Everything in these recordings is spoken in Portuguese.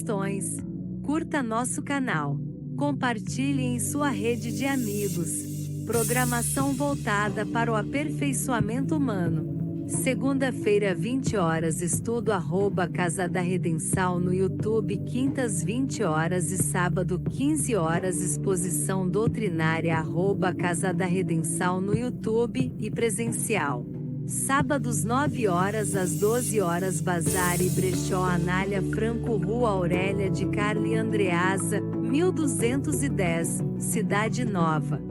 sugestões. Curta nosso canal. Compartilhe em sua rede de amigos. Programação voltada para o aperfeiçoamento humano. Segunda-feira, 20 horas, estudo @Casa da Redenção no YouTube. Quintas, 20 horas e sábado, 15 horas, exposição doutrinária @Casa da Redenção no YouTube e presencial. Sábados, 9 horas às 12 horas, Bazar e Brechó Anália Franco, Rua Aurélia de Carli Andreasa, 1210, Cidade Nova.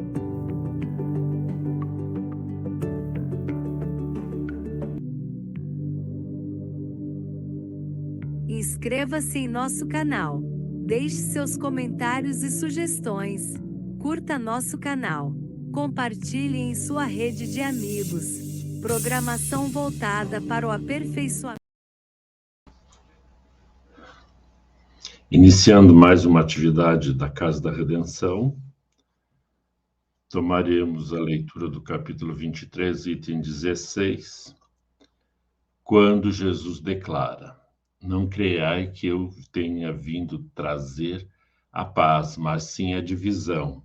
Inscreva-se em nosso canal. Deixe seus comentários e sugestões. Curta nosso canal. Compartilhe em sua rede de amigos. Programação voltada para o aperfeiçoamento. Iniciando mais uma atividade da Casa da Redenção, tomaremos a leitura do capítulo 23, item 16, quando Jesus declara: não creiai que eu tenha vindo trazer a paz, mas sim a divisão.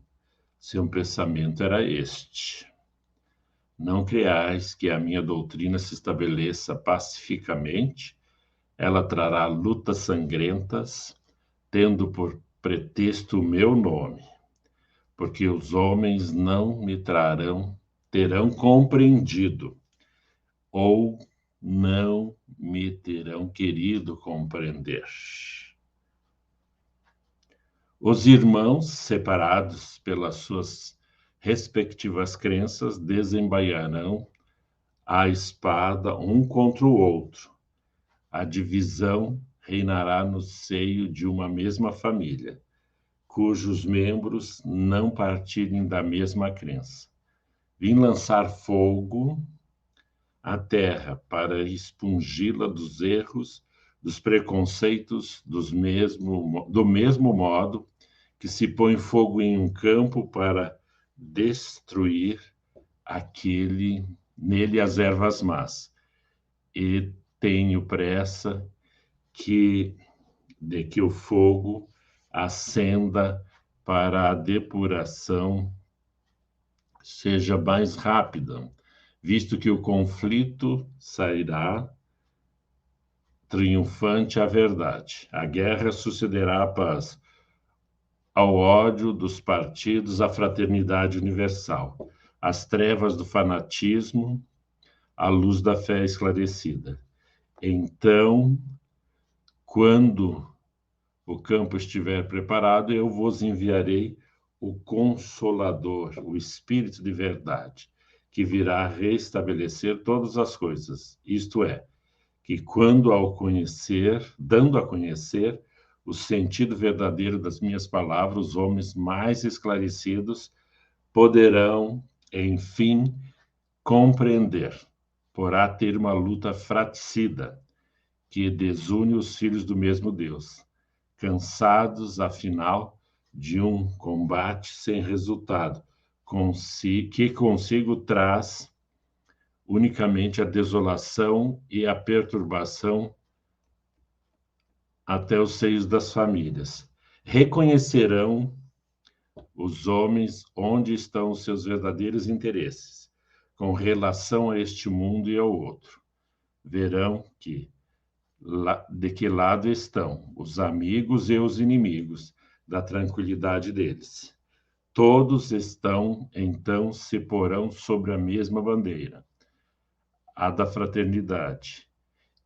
Seu pensamento era este: não creiais que a minha doutrina se estabeleça pacificamente, ela trará lutas sangrentas, tendo por pretexto o meu nome, porque os homens não me terão compreendido, ou não me terão querido compreender. Os irmãos, separados pelas suas respectivas crenças, desembainharão a espada um contra o outro. A divisão reinará no seio de uma mesma família, cujos membros não partirem da mesma crença. Vim lançar fogo à terra para expungi-la dos erros, dos preconceitos, do mesmo modo que se põe fogo em um campo para destruir nele as ervas más. E tenho pressa de que o fogo acenda para a depuração seja mais rápida, visto que o conflito sairá triunfante à verdade. A guerra sucederá à paz, ao ódio dos partidos, à fraternidade universal, às trevas do fanatismo, à luz da fé esclarecida. Então, quando o campo estiver preparado, eu vos enviarei o Consolador, o Espírito de verdade, que virá restabelecer todas as coisas. Isto é, que dando a conhecer o sentido verdadeiro das minhas palavras, os homens mais esclarecidos poderão, enfim, compreender. Porá ter uma luta fratricida, que desune os filhos do mesmo Deus, cansados, afinal, de um combate sem resultado, que consigo traz unicamente a desolação e a perturbação até os seios das famílias. Reconhecerão os homens onde estão os seus verdadeiros interesses, com relação a este mundo e ao outro. Verão de que lado estão os amigos e os inimigos da tranquilidade deles. Todos então, se porão sobre a mesma bandeira, a da fraternidade,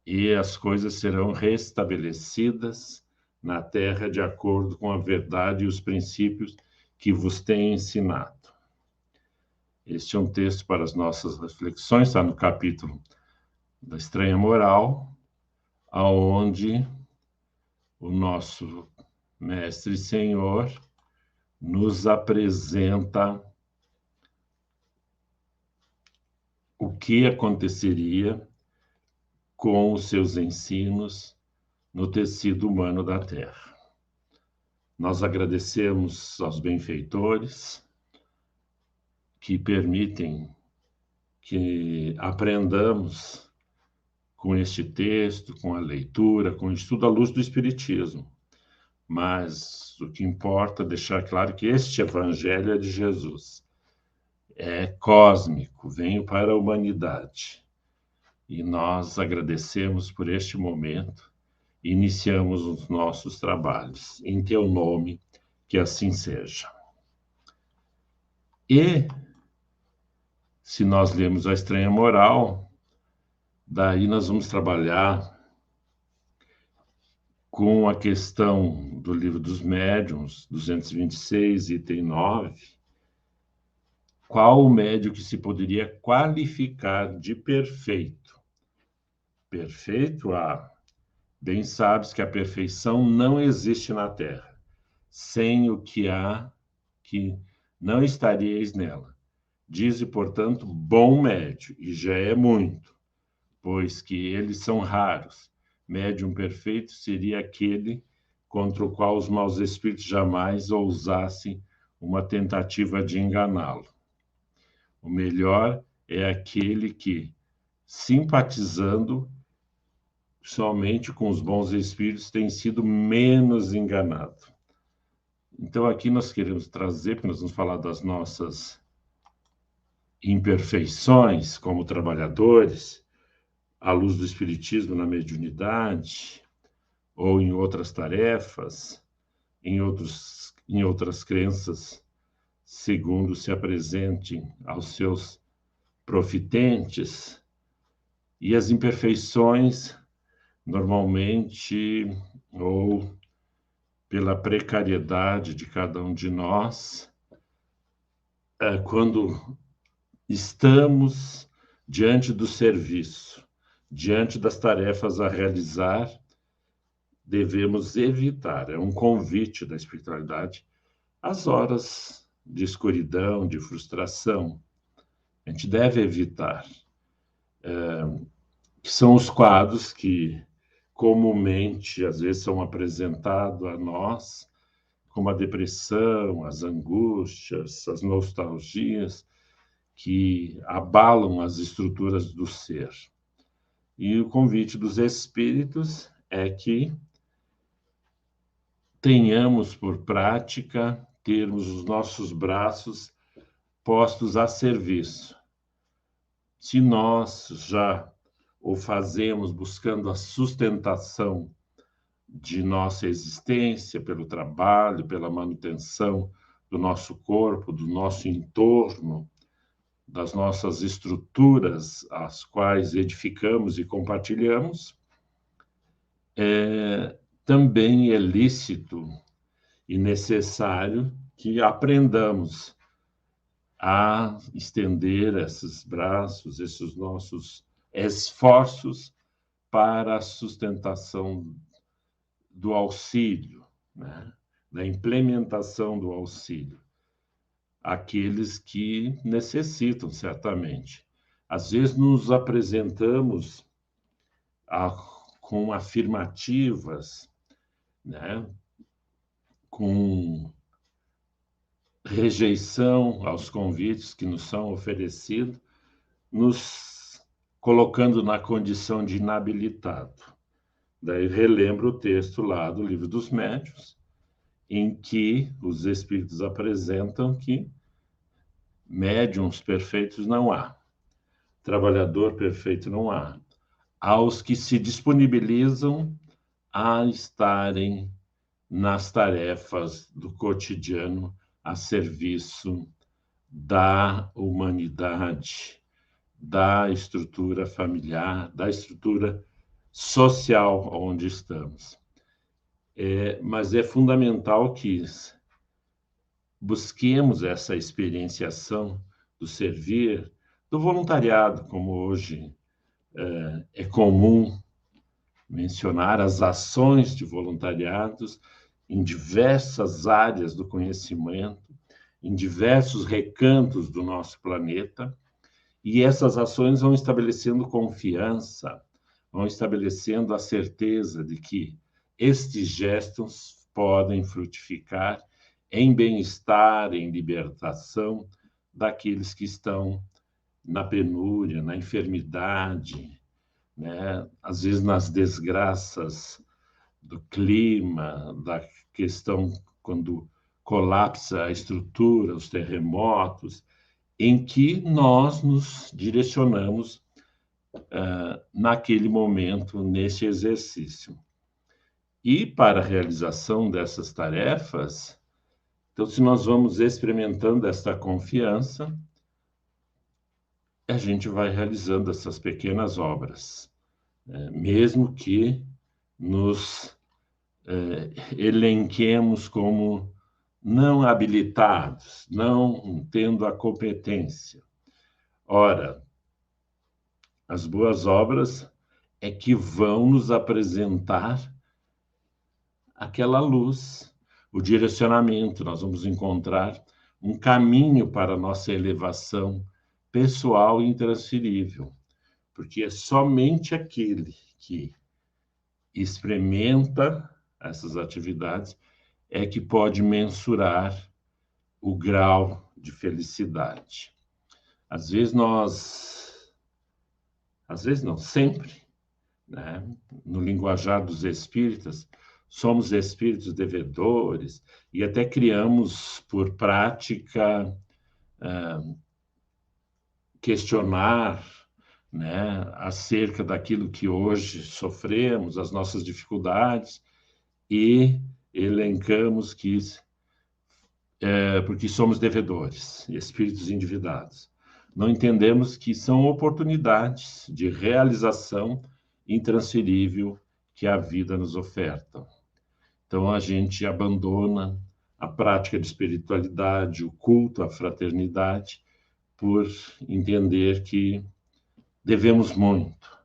e as coisas serão restabelecidas na terra de acordo com a verdade e os princípios que vos tenho ensinado. Este é um texto para as nossas reflexões, está no capítulo da Estranha Moral, aonde o nosso Mestre Senhor nos apresenta o que aconteceria com os seus ensinos no tecido humano da Terra. Nós agradecemos aos benfeitores que permitem que aprendamos com este texto, com a leitura, com o estudo à luz do Espiritismo, mas o que importa é deixar claro que este evangelho é de Jesus, é cósmico, veio para a humanidade. E nós agradecemos por este momento e iniciamos os nossos trabalhos. Em teu nome, que assim seja. E, se nós lemos a Estranha Moral, daí nós vamos trabalhar com a questão do Livro dos Médiuns, 226, item 9, qual o médium que se poderia qualificar de perfeito? Perfeito? Bem sabes que a perfeição não existe na Terra. Sem o que há, que não estaríeis nela. Dize, portanto, bom médio, e já é muito, pois que eles são raros. Médium perfeito seria aquele contra o qual os maus espíritos jamais ousassem uma tentativa de enganá-lo. O melhor é aquele que, simpatizando somente com os bons espíritos, tem sido menos enganado. Então, aqui nós queremos trazer, porque nós vamos falar das nossas imperfeições como trabalhadores, à luz do Espiritismo na mediunidade, ou em outras tarefas, em outras crenças, segundo se apresentem aos seus profitentes, e as imperfeições, normalmente, ou pela precariedade de cada um de nós, quando estamos diante do serviço, diante das tarefas a realizar, devemos evitar, é um convite da espiritualidade, as horas de escuridão, de frustração. A gente deve evitar, que são os quadros que comumente, às vezes, são apresentados a nós, como a depressão, as angústias, as nostalgias, que abalam as estruturas do ser. E o convite dos espíritos é que tenhamos por prática termos os nossos braços postos a serviço. Se nós já o fazemos buscando a sustentação de nossa existência, pelo trabalho, pela manutenção do nosso corpo, do nosso entorno, das nossas estruturas, as quais edificamos e compartilhamos, também é lícito e necessário que aprendamos a estender esses braços, esses nossos esforços para a sustentação do auxílio, né? Da implementação do auxílio. Aqueles que necessitam, certamente. Às vezes nos apresentamos com afirmativas, né? Com rejeição aos convites que nos são oferecidos, nos colocando na condição de inabilitado. Daí relembro o texto lá do Livro dos Médiuns, em que os espíritos apresentam que médiuns perfeitos não há, trabalhador perfeito não há. Há os que se disponibilizam a estarem nas tarefas do cotidiano a serviço da humanidade, da estrutura familiar, da estrutura social onde estamos. Mas é fundamental que busquemos essa experienciação do servir, do voluntariado, como hoje é comum mencionar as ações de voluntariados em diversas áreas do conhecimento, em diversos recantos do nosso planeta, e essas ações vão estabelecendo confiança, vão estabelecendo a certeza de que estes gestos podem frutificar em bem-estar, em libertação daqueles que estão na penúria, na enfermidade, né? Às vezes nas desgraças do clima, da questão quando colapsa a estrutura, os terremotos, em que nós nos direcionamos naquele momento, nesse exercício. E para a realização dessas tarefas, então, se nós vamos experimentando esta confiança, a gente vai realizando essas pequenas obras, mesmo que nos elenquemos como não habilitados, não tendo a competência. Ora, as boas obras é que vão nos apresentar aquela luz, o direcionamento. Nós vamos encontrar um caminho para a nossa elevação pessoal e intransferível, porque é somente aquele que experimenta essas atividades é que pode mensurar o grau de felicidade. Às vezes não, sempre, né? No linguajar dos espíritas, somos espíritos devedores e até criamos por prática questionar, né, acerca daquilo que hoje sofremos, as nossas dificuldades, e elencamos que porque somos devedores, espíritos endividados. Não entendemos que são oportunidades de realização intransferível que a vida nos oferta. Então, a gente abandona a prática de espiritualidade, o culto à fraternidade, por entender que devemos muito.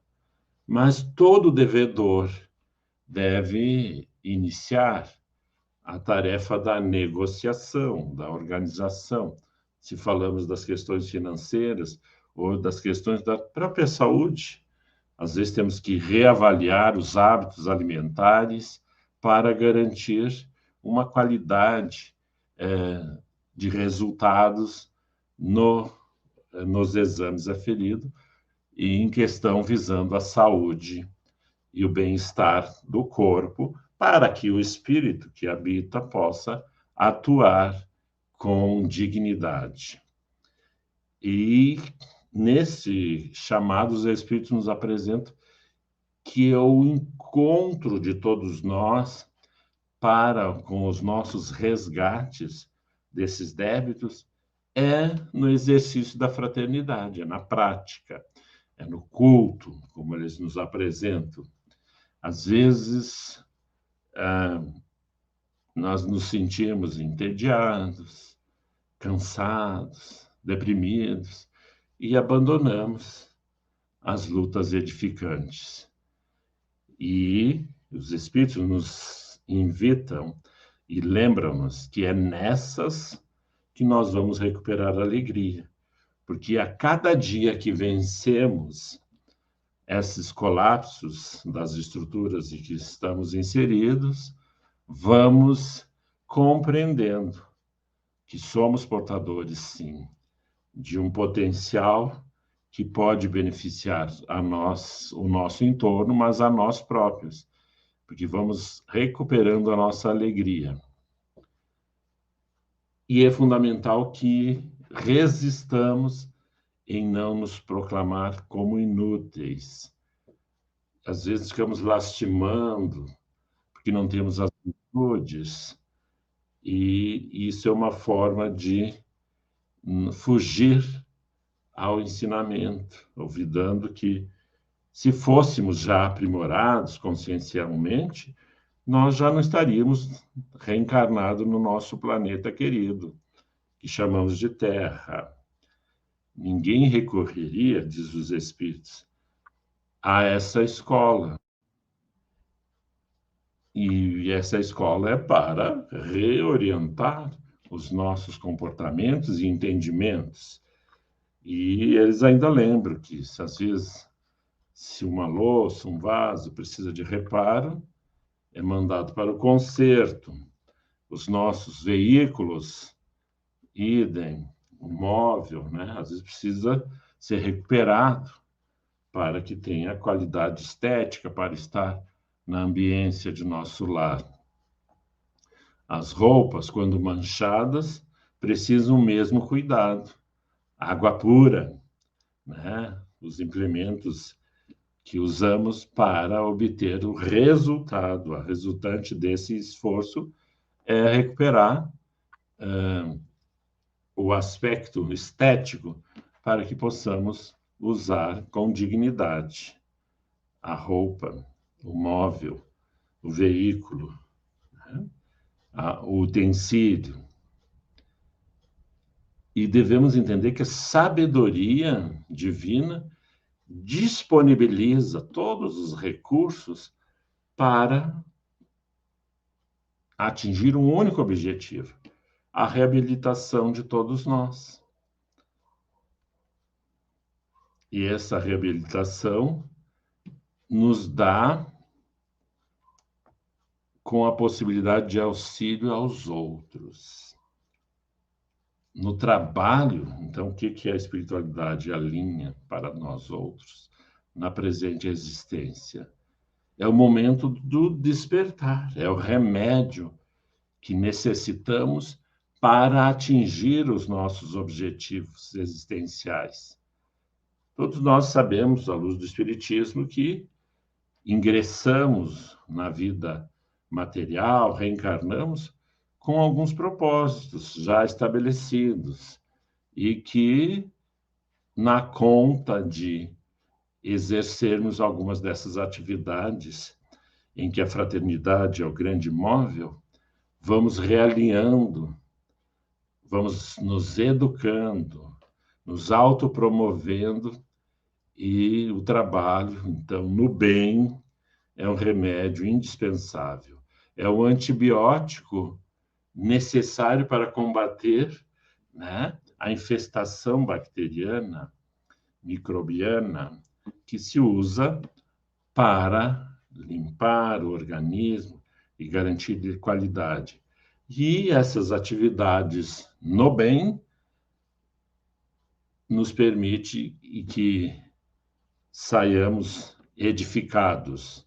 Mas todo devedor deve iniciar a tarefa da negociação, da organização. Se falamos das questões financeiras ou das questões da própria saúde, às vezes temos que reavaliar os hábitos alimentares para garantir uma qualidade de resultados nos exames aferidos e em questão visando a saúde e o bem-estar do corpo, para que o espírito que habita possa atuar com dignidade. E nesse chamado, os espíritos nos apresentam que é o encontro de todos nós com os nossos resgates desses débitos é no exercício da fraternidade, é na prática, é no culto, como eles nos apresentam. Às vezes, nós nos sentimos entediados, cansados, deprimidos e abandonamos as lutas edificantes. E os Espíritos nos invitam e lembram-nos que é nessas que nós vamos recuperar a alegria, porque a cada dia que vencemos esses colapsos das estruturas em que estamos inseridos, vamos compreendendo que somos portadores, sim, de um potencial que pode beneficiar a nós, o nosso entorno, mas a nós próprios, porque vamos recuperando a nossa alegria. E é fundamental que resistamos em não nos proclamar como inúteis. Às vezes ficamos lastimando porque não temos as virtudes, e isso é uma forma de fugir ao ensinamento, olvidando que se fôssemos já aprimorados consciencialmente, nós já não estaríamos reencarnados no nosso planeta querido, que chamamos de Terra. Ninguém recorreria, diz os Espíritos, a essa escola. E essa escola é para reorientar os nossos comportamentos e entendimentos. E eles ainda lembram que, às vezes, se uma louça, um vaso precisa de reparo, é mandado para o conserto. Os nossos veículos, idem, o móvel, né? Às vezes precisa ser recuperado para que tenha qualidade estética, para estar na ambiência de nosso lar. As roupas, quando manchadas, precisam o mesmo cuidado. Água pura, né? Os implementos que usamos para obter o resultado. A resultante desse esforço é recuperar o aspecto estético para que possamos usar com dignidade a roupa, o móvel, o veículo, né? O utensílio. E devemos entender que a sabedoria divina disponibiliza todos os recursos para atingir um único objetivo: a reabilitação de todos nós. E essa reabilitação nos dá com a possibilidade de auxílio aos outros. No trabalho, então, o que é a espiritualidade? A linha para nós outros, na presente existência. É o momento do despertar, é o remédio que necessitamos para atingir os nossos objetivos existenciais. Todos nós sabemos, à luz do Espiritismo, que ingressamos na vida material, reencarnamos com alguns propósitos já estabelecidos e que, na conta de exercermos algumas dessas atividades, em que a fraternidade é o grande móvel, vamos realinhando, vamos nos educando, nos autopromovendo, e o trabalho, então, no bem, é um remédio indispensável. É o antibiótico necessário para combater, né, a infestação bacteriana, microbiana, que se usa para limpar o organismo e garantir qualidade. E essas atividades no bem nos permite que saiamos edificados,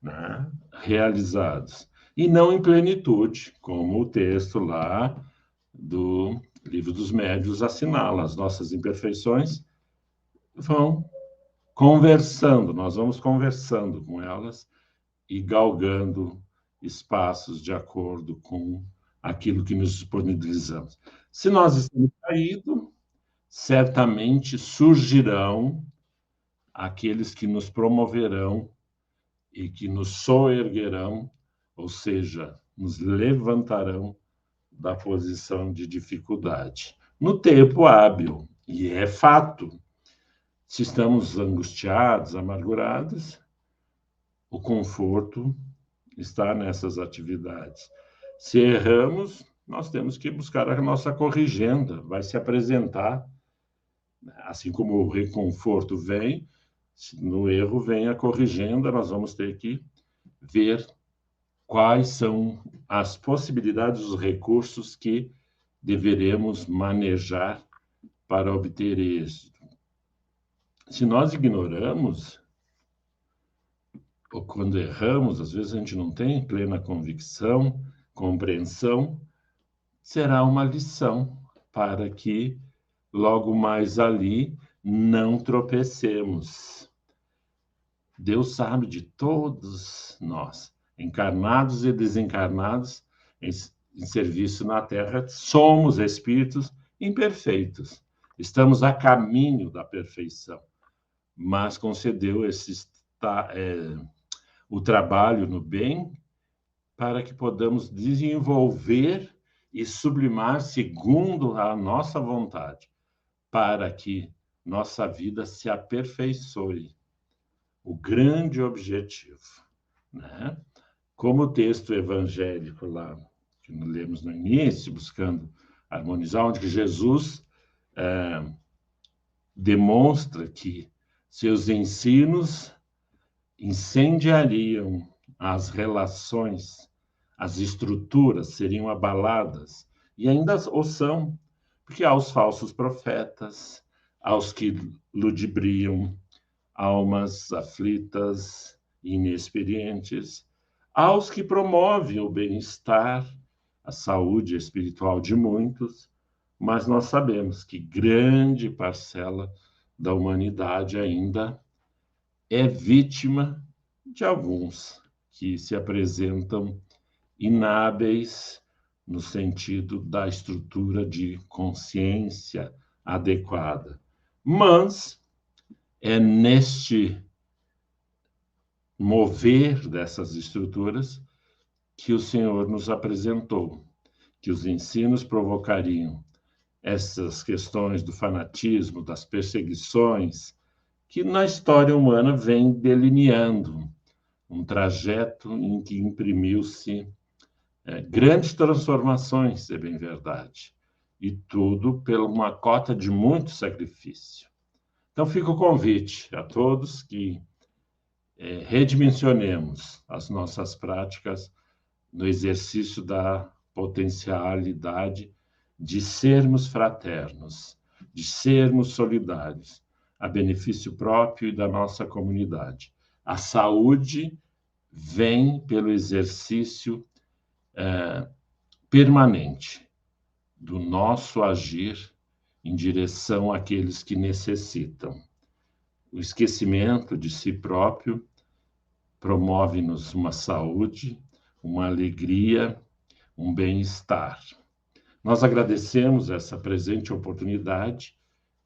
né, realizados, e não em plenitude, como o texto lá do Livro dos Médiuns assinala. As nossas imperfeições vão conversando, nós vamos conversando com elas e galgando espaços de acordo com aquilo que nos disponibilizamos. Se nós estamos caídos, certamente surgirão aqueles que nos promoverão e que nos soerguerão, ou seja, nos levantarão da posição de dificuldade, no tempo hábil. E é fato. Se estamos angustiados, amargurados, o conforto está nessas atividades. Se erramos, nós temos que buscar a nossa corrigenda, vai se apresentar. Assim como o reconforto vem, no erro vem a corrigenda, nós vamos ter que ver quais são as possibilidades, os recursos que deveremos manejar para obter êxito. Se nós ignoramos, ou quando erramos, às vezes a gente não tem plena convicção, compreensão, será uma lição para que logo mais ali não tropecemos. Deus sabe de todos nós, encarnados e desencarnados, em serviço na Terra, somos espíritos imperfeitos. Estamos a caminho da perfeição, mas concedeu o trabalho no bem para que podamos desenvolver e sublimar segundo a nossa vontade, para que nossa vida se aperfeiçoe. O grande objetivo, né? Como o texto evangélico lá, que nós lemos no início, buscando harmonizar, onde Jesus demonstra que seus ensinos incendiariam as relações, as estruturas seriam abaladas, e ainda o são, porque há os falsos profetas, há os que ludibriam almas aflitas inexperientes, aos que promovem o bem-estar, a saúde espiritual de muitos, mas nós sabemos que grande parcela da humanidade ainda é vítima de alguns que se apresentam inábeis no sentido da estrutura de consciência adequada. Mas é neste mover dessas estruturas que o Senhor nos apresentou, que os ensinos provocariam essas questões do fanatismo, das perseguições, que na história humana vem delineando um trajeto em que imprimiu-se grandes transformações, é bem verdade, e tudo por uma cota de muito sacrifício. Então fica o convite a todos que redimensionemos as nossas práticas no exercício da potencialidade de sermos fraternos, de sermos solidários, a benefício próprio e da nossa comunidade. A saúde vem pelo exercício permanente do nosso agir em direção àqueles que necessitam. O esquecimento de si próprio promove-nos uma saúde, uma alegria, um bem-estar. Nós agradecemos essa presente oportunidade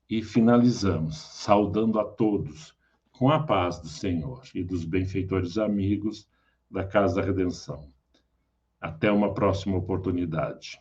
e finalizamos saudando a todos com a paz do Senhor e dos benfeitores amigos da Casa da Redenção. Até uma próxima oportunidade.